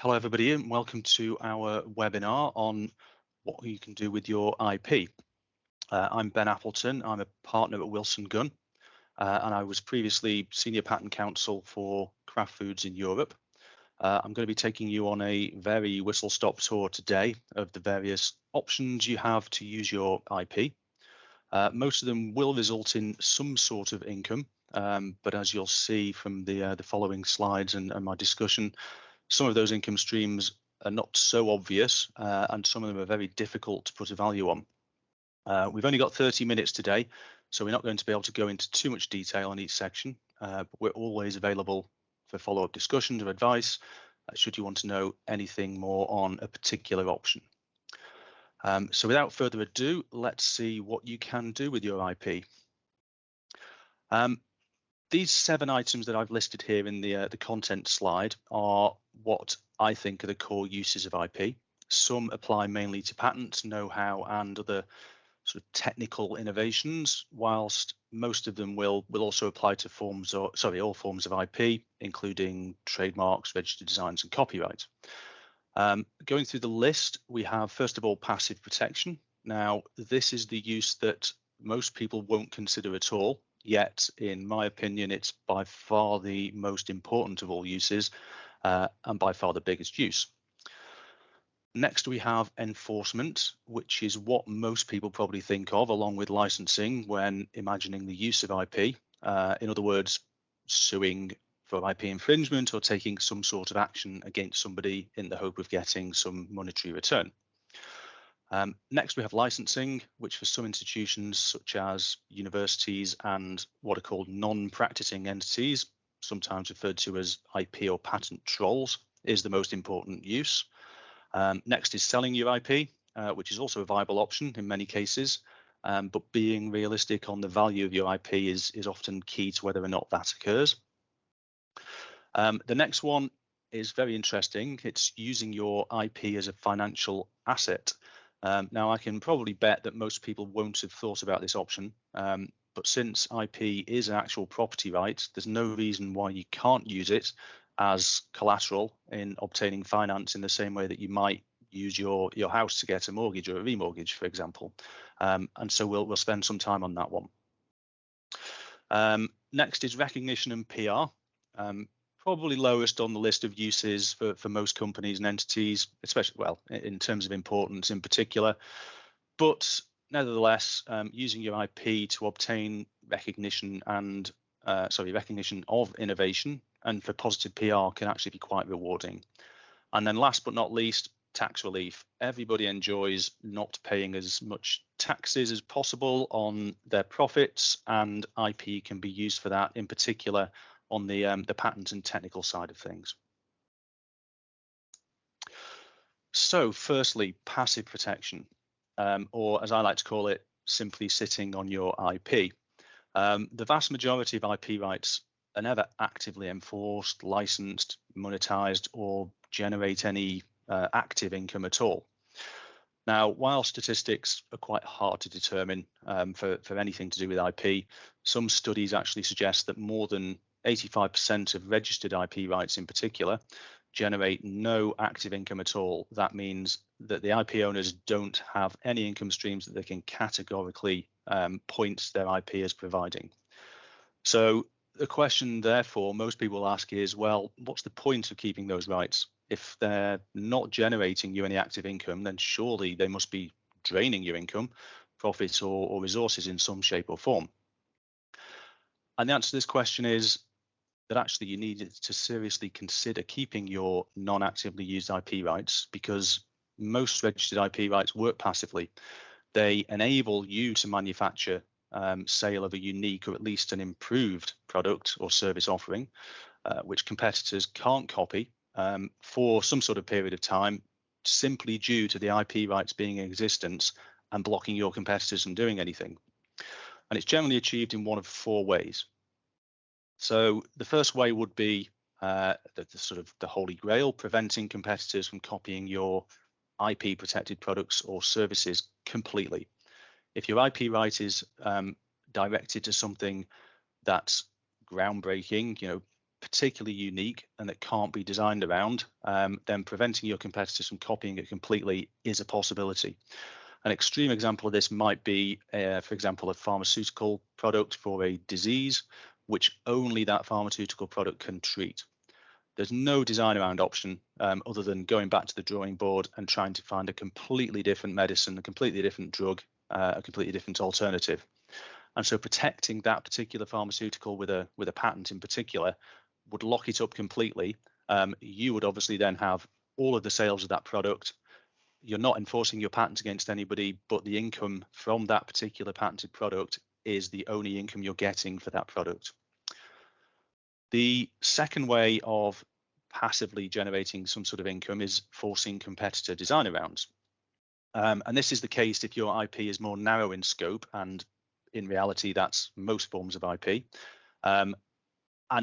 Hello, everybody, and welcome to our webinar on what you can do with your IP. I'm Ben Appleton. I'm a partner at Wilson Gunn, and I was previously Senior Patent Counsel for Kraft Foods in Europe. I'm going to be taking you on a very whistle-stop tour today of the various options you have to use your IP. Most of them will result in some sort of income, but as you'll see from the following slides and my discussion, some of those income streams are not so obvious, and some of them are very difficult to put a value on. We've only got 30 minutes today, so we're not going to be able to go into too much detail on each section, but we're always available for follow-up discussions or advice, should you want to know anything more on a particular option. So without further ado, let's see what you can do with your IP. These 7 items that I've listed here in the content slide are what I think are the core uses of IP. Some apply mainly to patents, know-how, and other sort of technical innovations, whilst most of them will also apply to all forms of IP, including trademarks, registered designs, and copyright. Going through the list, we have first of all passive protection. Now, this is the use that most people won't consider at all. Yet, in my opinion, it's by far the most important of all uses, and by far the biggest use. Next, we have enforcement, which is what most people probably think of along with licensing when imagining the use of IP. In other words, suing for IP infringement or taking some sort of action against somebody in the hope of getting some monetary return. Next, we have licensing, which for some institutions such as universities and what are called non-practicing entities, sometimes referred to as IP or patent trolls, is the most important use. Next is selling your IP, which is also a viable option in many cases, but being realistic on the value of your IP is often key to whether or not that occurs. The next one is very interesting. It's using your IP as a financial asset. Now, I can probably bet that most people won't have thought about this option, but since IP is an actual property right, there's no reason why you can't use it as collateral in obtaining finance in the same way that you might use your house to get a mortgage or a remortgage, for example. And so we'll spend some time on that one. Next is recognition and PR. Probably lowest on the list of uses for most companies and entities, especially, well, in terms of importance in particular. But nevertheless, using your IP to obtain recognition and recognition of innovation and for positive PR can actually be quite rewarding. And then last but not least, tax relief. Everybody enjoys not paying as much taxes as possible on their profits, and IP can be used for that, in particular on the patent and technical side of things. So firstly, passive protection, or as I like to call it, simply sitting on your IP. The vast majority of IP rights are never actively enforced, licensed, monetized, or generate any active income at all. Now, while statistics are quite hard to determine for anything to do with IP, some studies actually suggest that more than 85% of registered IP rights in particular generate no active income at all. That means that the IP owners don't have any income streams that they can categorically point their IP as providing. So the question, therefore, most people ask is, well, what's the point of keeping those rights? If they're not generating you any active income, then surely they must be draining your income, profits, or resources in some shape or form. And the answer to this question is that actually you need to seriously consider keeping your non-actively used IP rights, because most registered IP rights work passively. They enable you to manufacture sale of a unique or at least an improved product or service offering, which competitors can't copy for some sort of period of time, simply due to the IP rights being in existence and blocking your competitors from doing anything. And it's generally achieved in one of 4 ways. So the first way would be the holy grail, preventing competitors from copying your IP protected products or services completely. If your IP right is directed to something that's groundbreaking, particularly unique and that can't be designed around, then preventing your competitors from copying it completely is a possibility. An extreme example of this might be, for example, a pharmaceutical product for a disease which only that pharmaceutical product can treat. There's no design around option other than going back to the drawing board and trying to find a completely different medicine, a completely different drug, a completely different alternative. And so protecting that particular pharmaceutical with a patent in particular would lock it up completely. You would obviously then have all of the sales of that product. You're not enforcing your patents against anybody, but the income from that particular patented product is the only income you're getting for that product. The second way of passively generating some sort of income is forcing competitor design arounds. And this is the case if your IP is more narrow in scope, and in reality, that's most forms of IP. And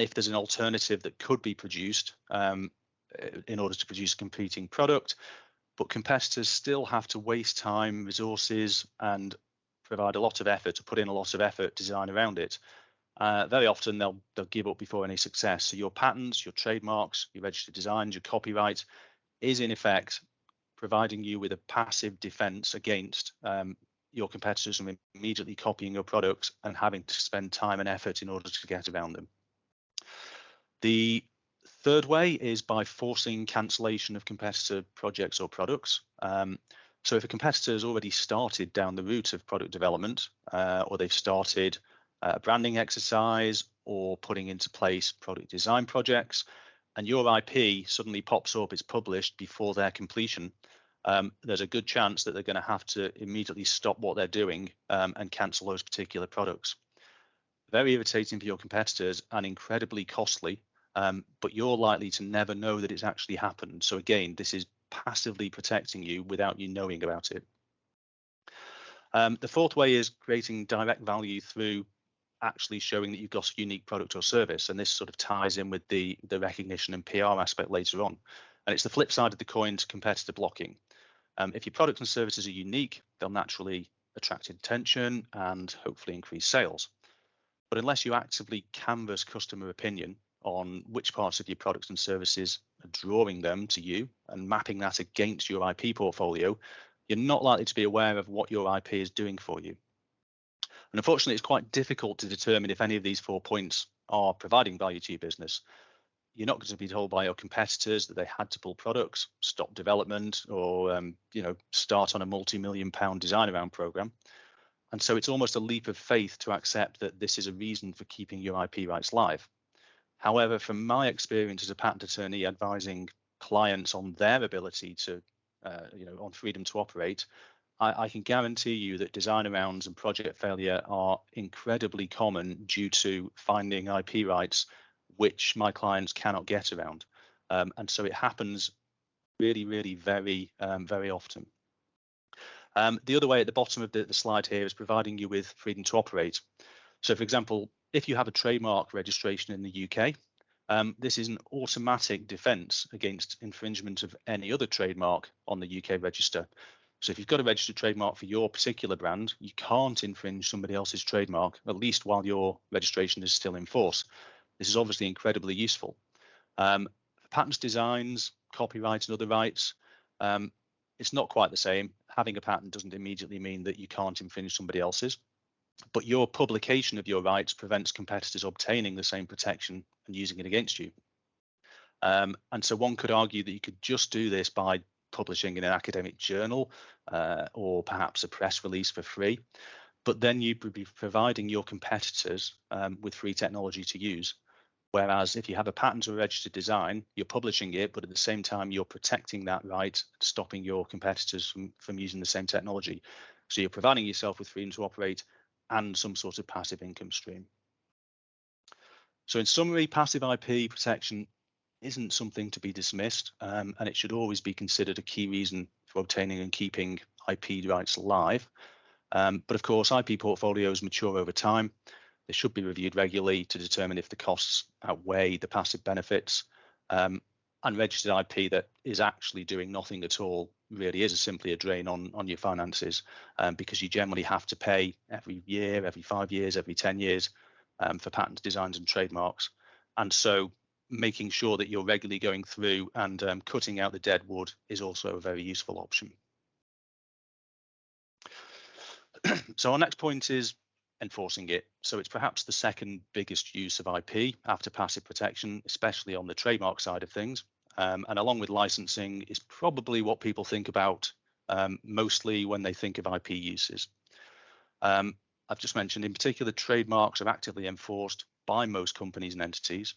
if there's an alternative that could be produced in order to produce a competing product, but competitors still have to waste time, resources, and provide a lot of effort to put in a lot of effort design around it. Very often they'll give up before any success. So your patents, your trademarks, your registered designs, your copyright is in effect providing you with a passive defense against your competitors from immediately copying your products and having to spend time and effort in order to get around them. The third way is by forcing cancellation of competitor projects or products. So if a competitor has already started down the route of product development, or they've started a branding exercise or putting into place product design projects, and your IP suddenly pops up, it's published before their completion, there's a good chance that they're going to have to immediately stop what they're doing and cancel those particular products. Very irritating for your competitors and incredibly costly, but you're likely to never know that it's actually happened. So again, this is passively protecting you without you knowing about it. The fourth way is creating direct value through actually showing that you've got a unique product or service, and this sort of ties in with the recognition and PR aspect later on. And it's the flip side of the coin to competitor blocking. If your products and services are unique, they'll naturally attract attention and hopefully increase sales. But unless you actively canvass customer opinion on which parts of your products and services are drawing them to you and mapping that against your IP portfolio, you're not likely to be aware of what your IP is doing for you. And unfortunately, it's quite difficult to determine if any of these 4 points are providing value to your business. You're not going to be told by your competitors that they had to pull products, stop development, or start on a multi-million-pound design around program. And so it's almost a leap of faith to accept that this is a reason for keeping your IP rights live. However, from my experience as a patent attorney advising clients on their ability to, on freedom to operate, I can guarantee you that design arounds and project failure are incredibly common due to finding IP rights which my clients cannot get around. And so it happens really, really very, very often. The other way at the bottom of the slide here is providing you with freedom to operate. So, for example, if you have a trademark registration in the UK, this is an automatic defense against infringement of any other trademark on the UK register. So if you've got a registered trademark for your particular brand, you can't infringe somebody else's trademark, at least while your registration is still in force. This is obviously incredibly useful. For patents, designs, copyright and other rights, it's not quite the same. Having a patent doesn't immediately mean that you can't infringe somebody else's, but your publication of your rights prevents competitors obtaining the same protection and using it against you. And so one could argue that you could just do this by publishing in an academic journal or perhaps a press release for free, but then you would be providing your competitors with free technology to use. Whereas if you have a patent or registered design, you're publishing it, but at the same time, you're protecting that right, stopping your competitors from using the same technology. So you're providing yourself with freedom to operate and some sort of passive income stream. So in summary, passive IP protection isn't something to be dismissed, and it should always be considered a key reason for obtaining and keeping IP rights alive. But of course, IP portfolios mature over time. They should be reviewed regularly to determine if the costs outweigh the passive benefits. And registered IP that is actually doing nothing at all really is simply a drain on your finances, because you generally have to pay every year, every 5 years, every 10 years for patent designs and trademarks. And so making sure that you're regularly going through and cutting out the dead wood is also a very useful option. So our next point is enforcing it. So it's perhaps the second biggest use of IP after passive protection, especially on the trademark side of things. And along with licensing is probably what people think about mostly when they think of IP uses. I've just mentioned in particular, trademarks are actively enforced by most companies and entities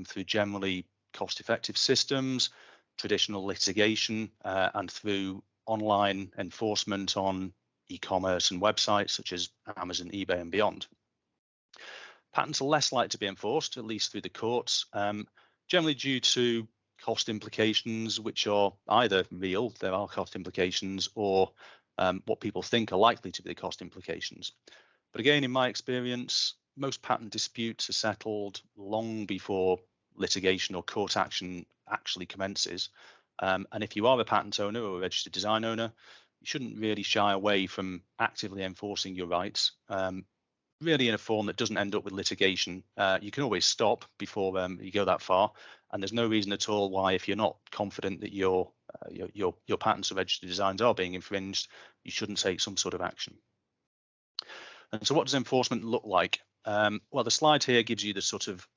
through generally cost-effective systems, traditional litigation, and through online enforcement on e-commerce and websites such as Amazon, eBay, and beyond. Patents are less likely to be enforced, at least through the courts, generally due to cost implications, which are either real, there are cost implications, or what people think are likely to be the cost implications. But again, in my experience, most patent disputes are settled long before litigation or court action actually commences. And if you are a patent owner or a registered design owner, you shouldn't really shy away from actively enforcing your rights, really in a form that doesn't end up with litigation. You can always stop before you go that far, and there's no reason at all why, if you're not confident that your patents or registered designs are being infringed, you shouldn't take some sort of action. And so what does enforcement look like? Well, the slide here gives you the sort of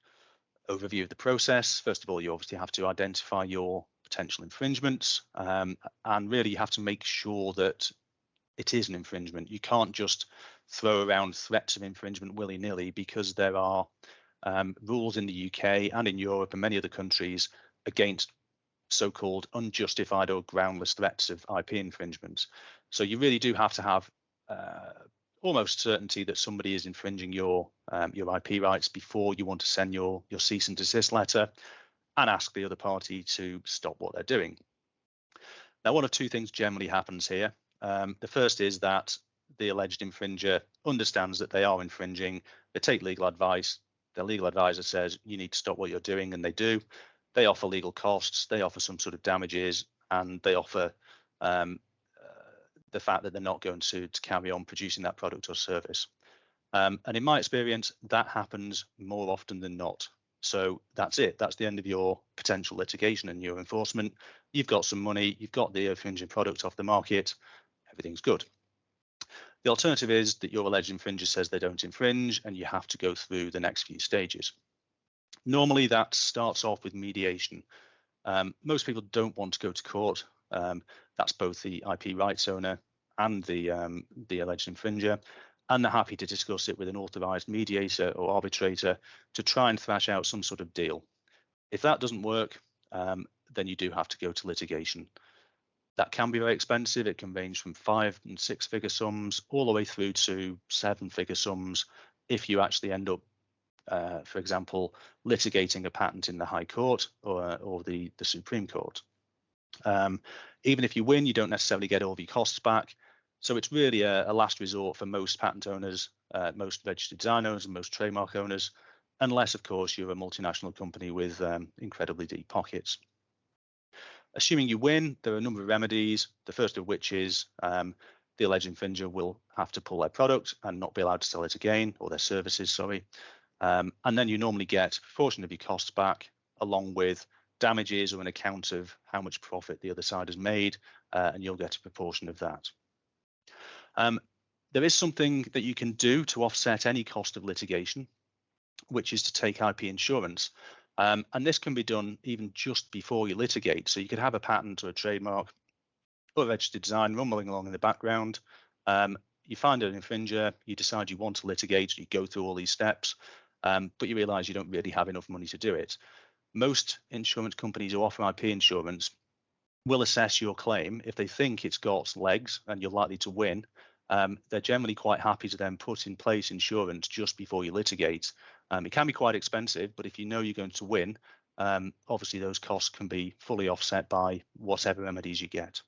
overview of the process. First of all, you obviously have to identify your potential infringements, and really you have to make sure that it is an infringement. You can't just throw around threats of infringement willy-nilly, because there are rules in the UK and in Europe and many other countries against so-called unjustified or groundless threats of IP infringements. So you really do have to have almost certainty that somebody is infringing your IP rights before you want to send your cease and desist letter and ask the other party to stop what they're doing. Now, one of two things generally happens here. The first is that the alleged infringer understands that they are infringing. They take legal advice. Their legal advisor says, you need to stop what you're doing, and they do. They offer legal costs. They offer some sort of damages, and they offer the fact that they're not going to carry on producing that product or service. And in my experience, that happens more often than not. So that's it. That's the end of your potential litigation and your enforcement. You've got some money. You've got the infringing product off the market. Everything's good. The alternative is that your alleged infringer says they don't infringe, and you have to go through the next few stages. Normally, that starts off with mediation. Most people don't want to go to court. That's both the IP rights owner and the alleged infringer, and they're happy to discuss it with an authorized mediator or arbitrator to try and thrash out some sort of deal. If that doesn't work, then you do have to go to litigation. That can be very expensive. It can range from 5- and 6-figure sums all the way through to 7-figure sums if you actually end up, for example, litigating a patent in the High Court or the Supreme Court. Even if you win, you don't necessarily get all of your costs back. So it's really a last resort for most patent owners, most registered design owners, and most trademark owners, unless, of course, you're a multinational company with incredibly deep pockets. Assuming you win, there are a number of remedies, the first of which is the alleged infringer will have to pull their product and not be allowed to sell it again, or their services, sorry. And then you normally get a portion of your costs back, along with damages or an account of how much profit the other side has made, and you'll get a proportion of that. There is something that you can do to offset any cost of litigation, which is to take IP insurance. And this can be done even just before you litigate. So you could have a patent or a trademark or a registered design rumbling along in the background. You find an infringer, you decide you want to litigate, you go through all these steps, but you realize you don't really have enough money to do it. Most insurance companies who offer IP insurance will assess your claim. If they think it's got legs and you're likely to win, they're generally quite happy to then put in place insurance just before you litigate. It can be quite expensive, but if you know you're going to win, obviously those costs can be fully offset by whatever remedies you get.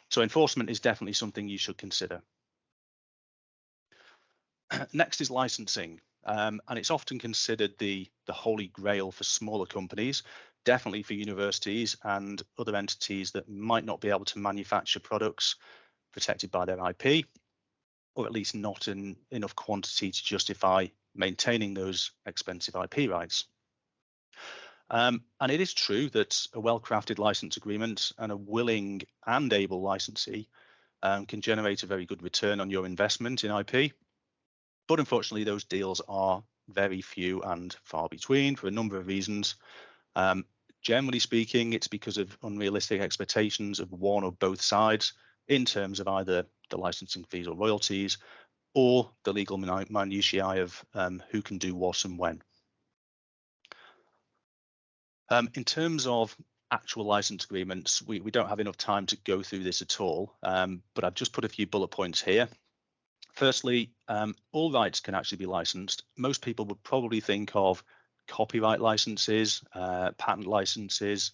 So enforcement is definitely something you should consider. Next is licensing, and it's often considered the holy grail for smaller companies, definitely for universities and other entities that might not be able to manufacture products protected by their IP, or at least not in enough quantity to justify maintaining those expensive IP rights. And it is true that a well-crafted license agreement and a willing and able licensee can generate a very good return on your investment in IP. But unfortunately, those deals are very few and far between for a number of reasons. Generally speaking, it's because of unrealistic expectations of one or both sides in terms of either the licensing fees or royalties or the legal minutiae of who can do what and when. In terms of actual license agreements, we don't have enough time to go through this at all, but I've just put a few bullet points here. Firstly, all rights can actually be licensed. Most people would probably think of copyright licenses, patent licenses,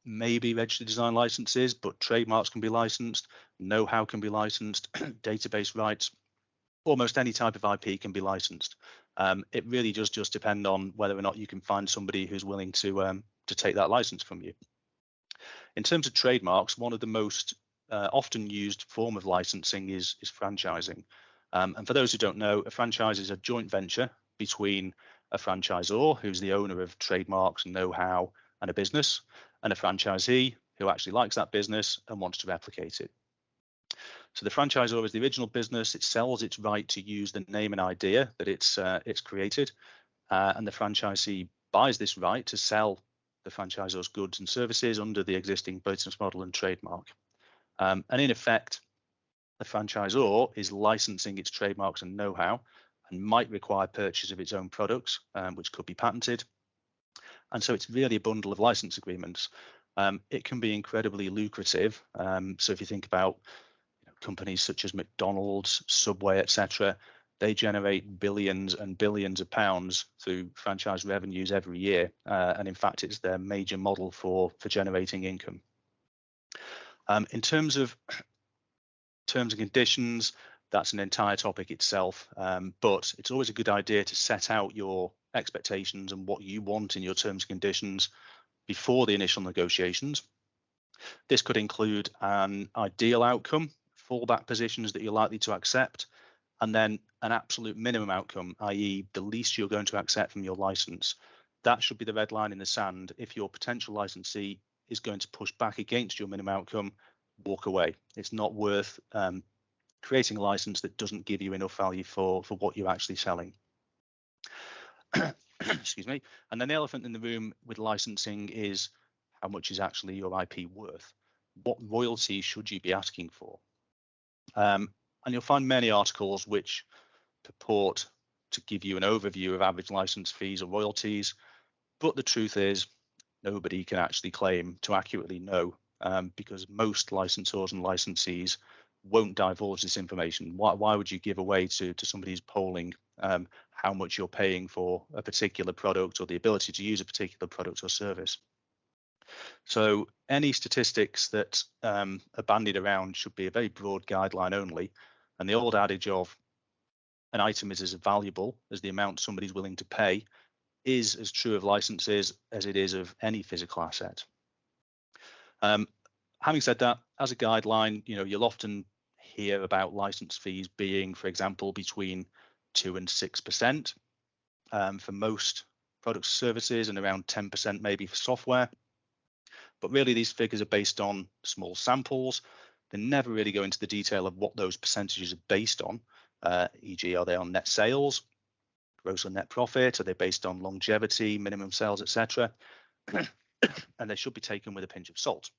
maybe registered design licenses, but trademarks can be licensed, know-how can be licensed, database rights, almost any type of IP can be licensed. It really does just depend on whether or not you can find somebody who's willing to take that license from you. In terms of trademarks, one of the most often used form of licensing is franchising. And for those who don't know, a franchise is a joint venture between a franchisor, who's the owner of trademarks, know-how, and a business, and a franchisee who actually likes that business and wants to replicate it. So the franchisor is the original business. It sells its right to use the name and idea that it's created, and the franchisee buys this right to sell the franchisor's goods and services under the existing business model and trademark. And in effect, the franchisor is licensing its trademarks and know-how and might require purchase of its own products, which could be patented. And so it's really a bundle of license agreements. It can be incredibly lucrative. So if you think about companies such as McDonald's, Subway, etc., they generate billions and billions of pounds through franchise revenues every year. And in fact, it's their major model for generating income. In terms of terms and conditions, that's an entire topic itself. But it's always a good idea to set out your expectations and what you want in your terms and conditions before the initial negotiations. This could include an ideal outcome, fallback positions that you're likely to accept, and then an absolute minimum outcome, i.e. the least you're going to accept from your license. That should be the red line in the sand. If your potential licensee is going to push back against your minimum outcome, walk away. It's not worth creating a license that doesn't give you enough value for what you're actually selling. Excuse me. And then the elephant in the room with licensing is how much is actually your IP worth? What royalty should you be asking for? And you'll find many articles which purport to give you an overview of average license fees or royalties, but the truth is nobody can actually claim to accurately know, because most licensors and licensees won't divulge this information. Why would you give away to somebody who's polling how much you're paying for a particular product or the ability to use a particular product or service? So any statistics that are bandied around should be a very broad guideline only. And the old adage of an item is as valuable as the amount somebody's willing to pay is as true of licenses as it is of any physical asset. Having said that, as a guideline, you'll often hear about license fees being, for example, between 2 and 6% for most products and services, and around 10% maybe for software. But really, these figures are based on small samples. They never really go into the detail of what those percentages are based on, e.g., are they on net sales, gross or net profit? Are they based on longevity, minimum sales, etc.? And they should be taken with a pinch of salt.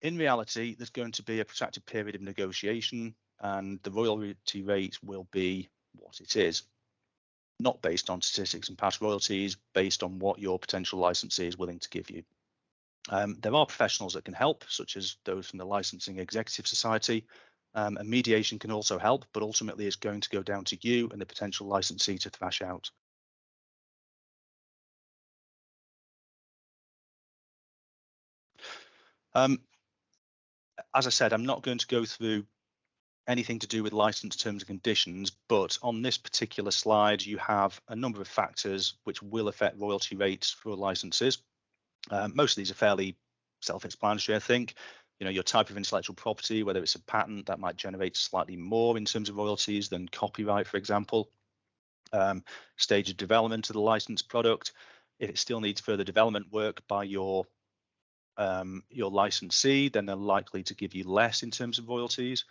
In reality, there's going to be a protracted period of negotiation, and the royalty rate will be what it is, not based on statistics and past royalties, based on what your potential licensee is willing to give you. There are professionals that can help, such as those from the Licensing Executive Society, and mediation can also help, but ultimately it's going to go down to you and the potential licensee to thrash out. As I said, I'm not going to go through anything to do with license terms and conditions, but on this particular slide, you have a number of factors which will affect royalty rates for licenses. Most of these are fairly self-explanatory, I think. Your type of intellectual property, whether it's a patent, that might generate slightly more in terms of royalties than copyright, for example. stage of development of the licensed product. If it still needs further development work by your licensee, then they're likely to give you less in terms of royalties.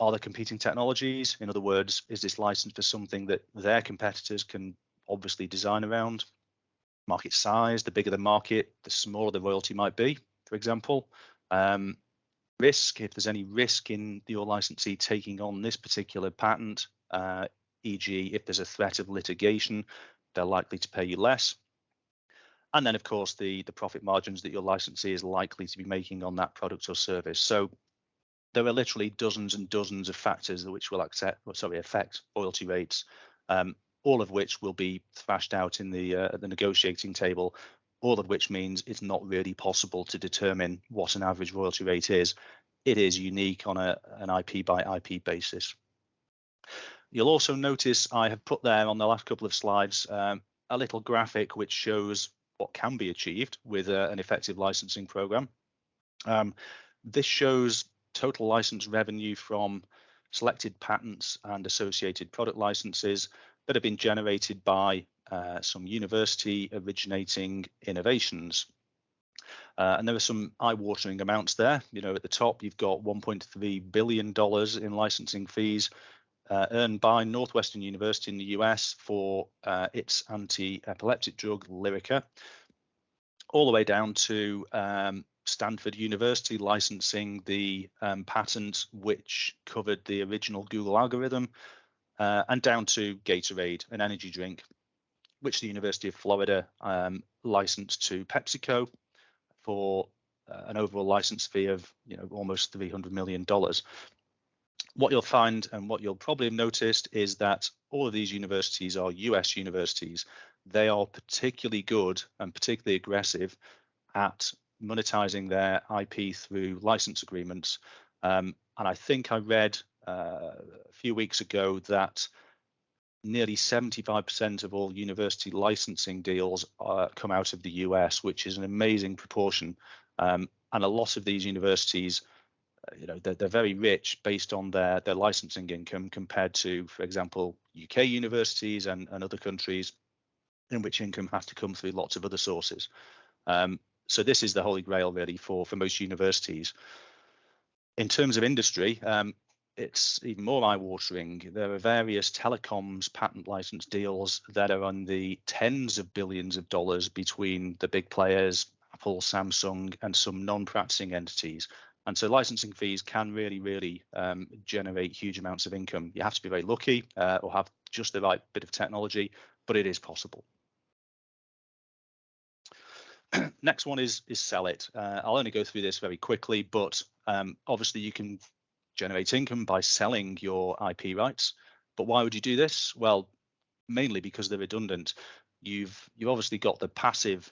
Are there competing technologies? In other words, is this licensed for something that their competitors can obviously design around? Market size, the bigger the market, the smaller the royalty might be, for example. Risk, if there's any risk in your licensee taking on this particular patent, e.g. if there's a threat of litigation, they're likely to pay you less. And then, of course, the profit margins that your licensee is likely to be making on that product or service. So there are literally dozens and dozens of factors which will affect royalty rates, all of which will be thrashed out in the negotiating table, all of which means it's not really possible to determine what an average royalty rate is. It is unique on an IP by IP basis. You'll also notice I have put there on the last couple of slides a little graphic which shows what can be achieved with an effective licensing program. This shows total license revenue from selected patents and associated product licenses that have been generated by some university originating innovations. And there are some eye-watering amounts there. You know, at the top, you've got $1.3 billion in licensing fees earned by Northwestern University in the US for its anti-epileptic drug Lyrica, all the way down to Stanford University licensing the patent which covered the original Google algorithm, and down to Gatorade, an energy drink, which the University of Florida licensed to PepsiCo for an overall license fee of almost $300 million. What you'll find, and what you'll probably have noticed, is that all of these universities are US universities. They are particularly good and particularly aggressive at monetizing their IP through license agreements. And I think I read a few weeks ago that nearly 75% of all university licensing deals come out of the US, which is an amazing proportion. And a lot of these universities, they're very rich based on their licensing income compared to, for example, UK universities and other countries in which income has to come through lots of other sources. So this is the holy grail really for most universities. In terms of industry, it's even more eye-watering. There are various telecoms patent license deals that are on the tens of billions of dollars between the big players, Apple, Samsung, and some non-practicing entities. And so licensing fees can really generate huge amounts of income. You have to be very lucky or have just the right bit of technology, but it is possible. Next one is sell it. I'll only go through this very quickly, but obviously you can generate income by selling your IP rights. But why would you do this? Well, mainly because they're redundant. You've obviously got the passive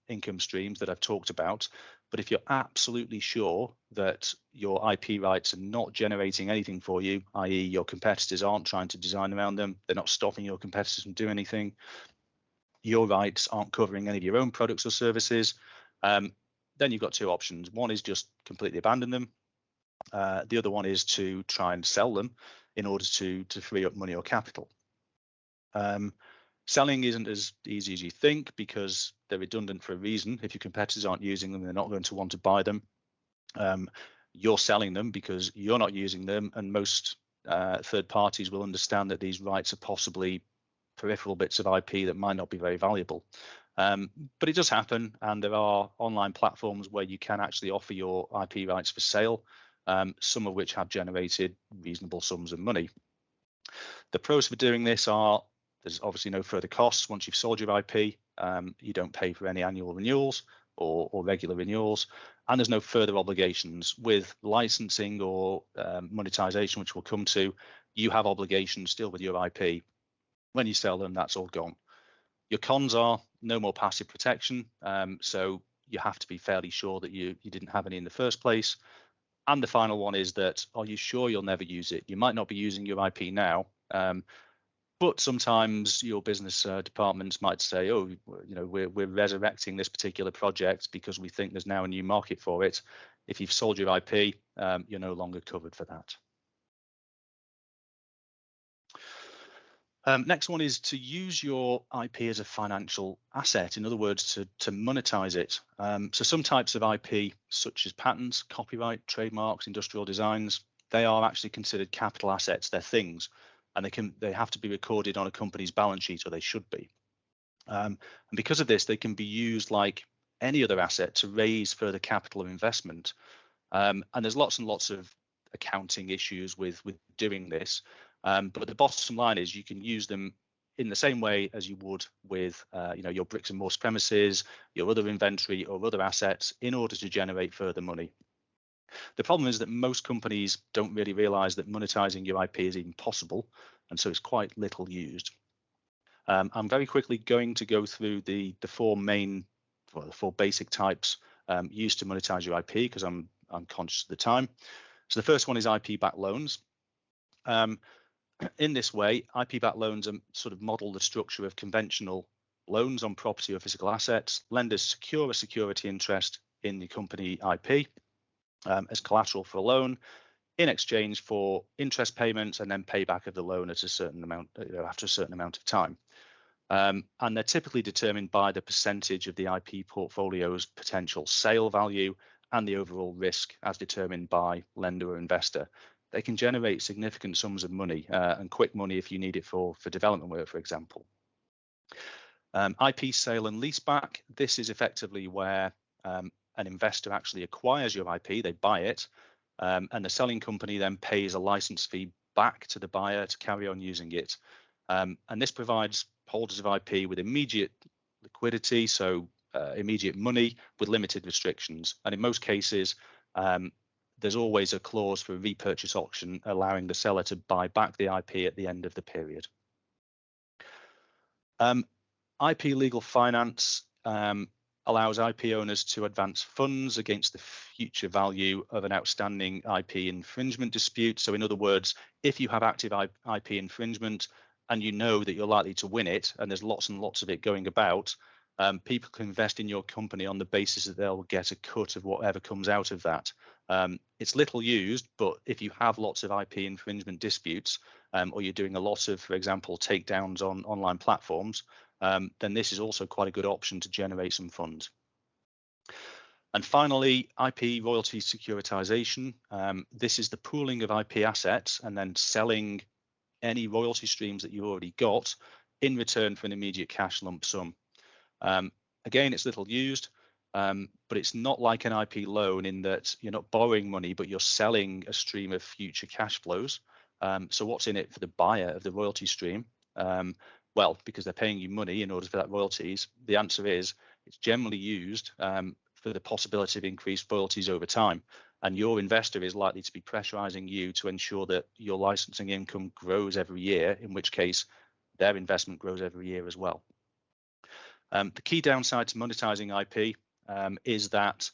income streams that I've talked about, but if you're absolutely sure that your IP rights are not generating anything for you, i.e. your competitors aren't trying to design around them, they're not stopping your competitors from doing anything, your rights aren't covering any of your own products or services, then you've got two options. One is just completely abandon them. The other one is to try and sell them in order to free up money or capital. Selling isn't as easy as you think because they're redundant for a reason. If your competitors aren't using them, they're not going to want to buy them. You're selling them because you're not using them, and most third parties will understand that these rights are possibly peripheral bits of IP that might not be very valuable. But it does happen, and there are online platforms where you can actually offer your IP rights for sale, some of which have generated reasonable sums of money. The pros for doing this are there's obviously no further costs once you've sold your IP. You don't pay for any annual renewals or regular renewals, and there's no further obligations. With licensing or monetization, which we'll come to, you have obligations still with your IP. When you sell them, that's all gone. Your cons are no more passive protection, so you have to be fairly sure that you didn't have any in the first place. And the final one is that, are you sure you'll never use it? You might not be using your IP now, but sometimes your business departments might say, oh, we're resurrecting this particular project because we think there's now a new market for it. If you've sold your IP, you're no longer covered for that. Next one is to use your IP as a financial asset. In other words, to monetize it. So some types of IP, such as patents, copyright, trademarks, industrial designs, they are actually considered capital assets. They're things, and they have to be recorded on a company's balance sheet, or they should be. And because of this, they can be used like any other asset to raise further capital or investment. And there's lots and lots of accounting issues with doing this. But the bottom line is you can use them in the same way as you would with your bricks and mortar premises, your other inventory or other assets in order to generate further money. The problem is that most companies don't really realize that monetizing your IP is even possible, and so it's quite little used. I'm very quickly going to go through the four basic types used to monetize your IP, because I'm conscious of the time. So the first one is IP-backed loans. In this way, IP-backed loans sort of model the structure of conventional loans on property or physical assets. Lenders secure a security interest in the company IP as collateral for a loan in exchange for interest payments and then payback of the loan at a certain amount, after a certain amount of time. And they're typically determined by the percentage of the IP portfolio's potential sale value and the overall risk as determined by lender or investor. They can generate significant sums of money and quick money if you need it for development work, for example. IP sale and leaseback. This is effectively where an investor actually acquires your IP, they buy it, and the selling company then pays a license fee back to the buyer to carry on using it. And this provides holders of IP with immediate liquidity, so immediate money with limited restrictions. And in most cases, there's always a clause for a repurchase option allowing the seller to buy back the IP at the end of the period. IP legal finance allows IP owners to advance funds against the future value of an outstanding IP infringement dispute. So in other words, if you have active IP infringement and you know that you're likely to win it, and there's lots and lots of it going about, people can invest in your company on the basis that they'll get a cut of whatever comes out of that. It's little used, but if you have lots of IP infringement disputes, or you're doing a lot of, for example, takedowns on online platforms, then this is also quite a good option to generate some funds. And finally, IP royalty securitization. This is the pooling of IP assets and then selling any royalty streams that you've already got in return for an immediate cash lump sum. Again, it's little used, but it's not like an IP loan in that you're not borrowing money, but you're selling a stream of future cash flows. So what's in it for the buyer of the royalty stream? Well, because they're paying you money in order for that royalties, the answer is it's generally used for the possibility of increased royalties over time. And your investor is likely to be pressurizing you to ensure that your licensing income grows every year, in which case their investment grows every year as well. The key downside to monetizing IP is that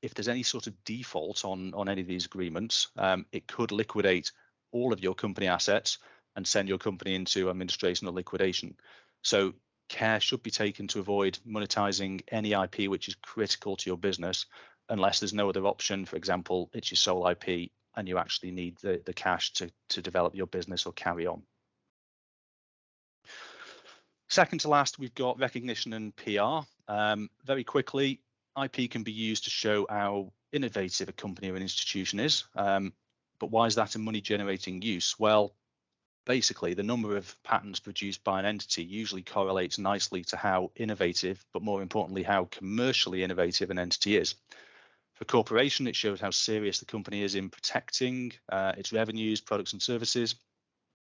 if there's any sort of default on any of these agreements, it could liquidate all of your company assets and send your company into administration or liquidation. So care should be taken to avoid monetizing any IP which is critical to your business, unless there's no other option. For example, it's your sole IP and you actually need the cash to develop your business or carry on. Second to last, we've got recognition and PR. Very quickly, IP can be used to show how innovative a company or an institution is. But why is that a money-generating use? Well, basically, the number of patents produced by an entity usually correlates nicely to how innovative, but more importantly, how commercially innovative an entity is. For a corporation, it shows how serious the company is in protecting its revenues, products and services,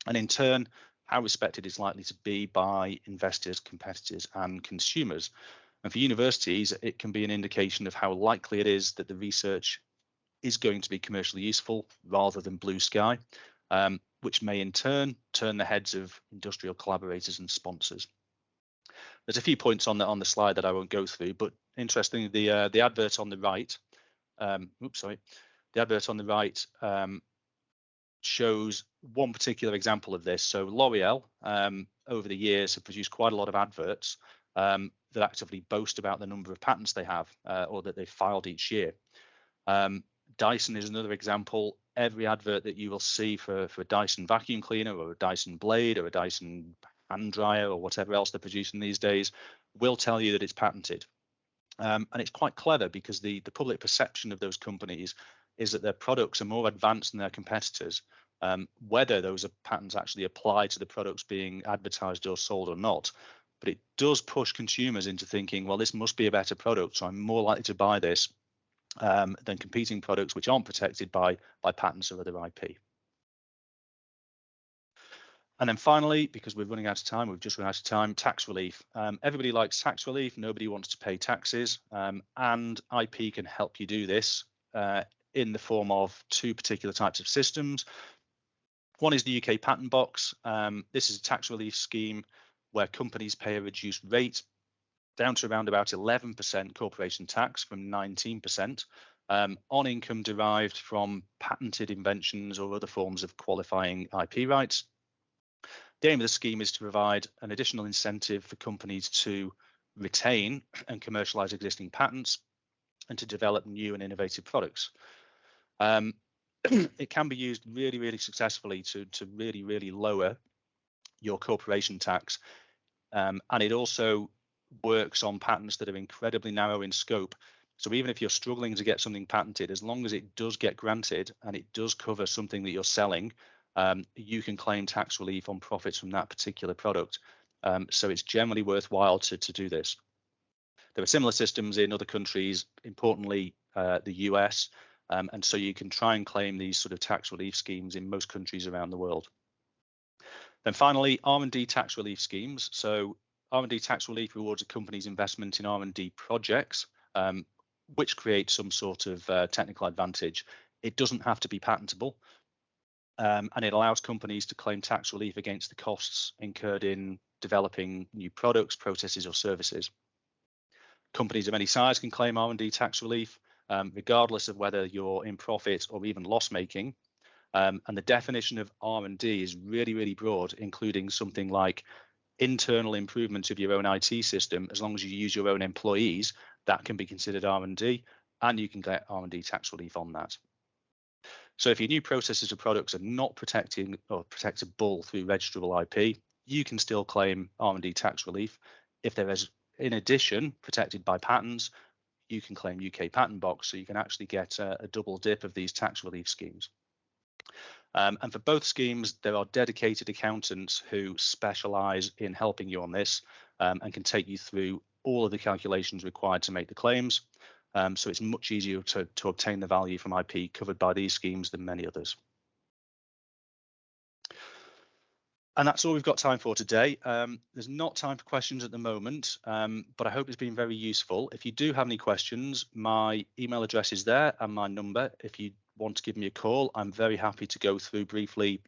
and in turn, how respected it's likely to be by investors, competitors, and consumers. And for universities, it can be an indication of how likely it is that the research is going to be commercially useful rather than blue sky, which may in turn turn the heads of industrial collaborators and sponsors. There's a few points on the slide that I won't go through, but interestingly, the advert on the right, the advert on the right shows one particular example of this. So L'Oreal, over the years, have produced quite a lot of adverts that actively boast about the number of patents they have or that they've filed each year. Dyson is another example. Every advert that you will see for a Dyson vacuum cleaner or a Dyson blade or a Dyson hand dryer or whatever else they're producing these days will tell you that it's patented. And it's quite clever because the public perception of those companies is that their products are more advanced than their competitors. Whether those patents actually apply to the products being advertised or sold or not, but it does push consumers into thinking, well, this must be a better product, so I'm more likely to buy this than competing products which aren't protected by patents or other IP. And then finally, because we're running out of time, we've just run out of time, tax relief. Everybody likes tax relief. Nobody wants to pay taxes. And IP can help you do this in the form of two particular types of systems. One is the UK Patent Box. This is a tax relief scheme where companies pay a reduced rate down to around about 11% corporation tax from 19% on income derived from patented inventions or other forms of qualifying IP rights. The aim of the scheme is to provide an additional incentive for companies to retain and commercialize existing patents and to develop new and innovative products. It can be used really, really successfully to really, really lower your corporation tax. And it also works on patents that are incredibly narrow in scope. So even if you're struggling to get something patented, as long as it does get granted and it does cover something that you're selling, you can claim tax relief on profits from that particular product. So it's generally worthwhile to do this. There are similar systems in other countries, importantly the US, and so you can try and claim these sort of tax relief schemes in most countries around the world. Then finally, R&D tax relief schemes. So R&D tax relief rewards a company's investment in R&D projects, which create some sort of technical advantage. It doesn't have to be patentable, and it allows companies to claim tax relief against the costs incurred in developing new products, processes, or services. Companies of any size can claim R&D tax relief, regardless of whether you're in profit or even loss-making. And the definition of R&D is really, really broad, including something like internal improvement of your own IT system. As long as you use your own employees, that can be considered R&D, and you can get R&D tax relief on that. So if your new processes or products are not protecting or protectable through registrable IP, you can still claim R&D tax relief. If there is, in addition, protected by patents, you can claim UK Patent Box, so you can actually get a double dip of these tax relief schemes. And for both schemes, there are dedicated accountants who specialize in helping you on this and can take you through all of the calculations required to make the claims. So it's much easier to obtain the value from IP covered by these schemes than many others. And that's all we've got time for today. There's not time for questions at the moment, but I hope it's been very useful. If you do have any questions, my email address is there and my number. If you want to give me a call, I'm very happy to go through briefly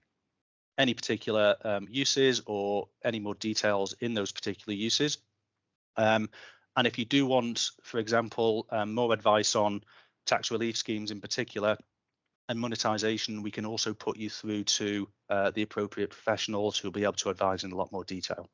any particular uses or any more details in those particular uses. And if you do want, for example, more advice on tax relief schemes in particular and monetization, we can also put you through to the appropriate professionals who'll be able to advise in a lot more detail.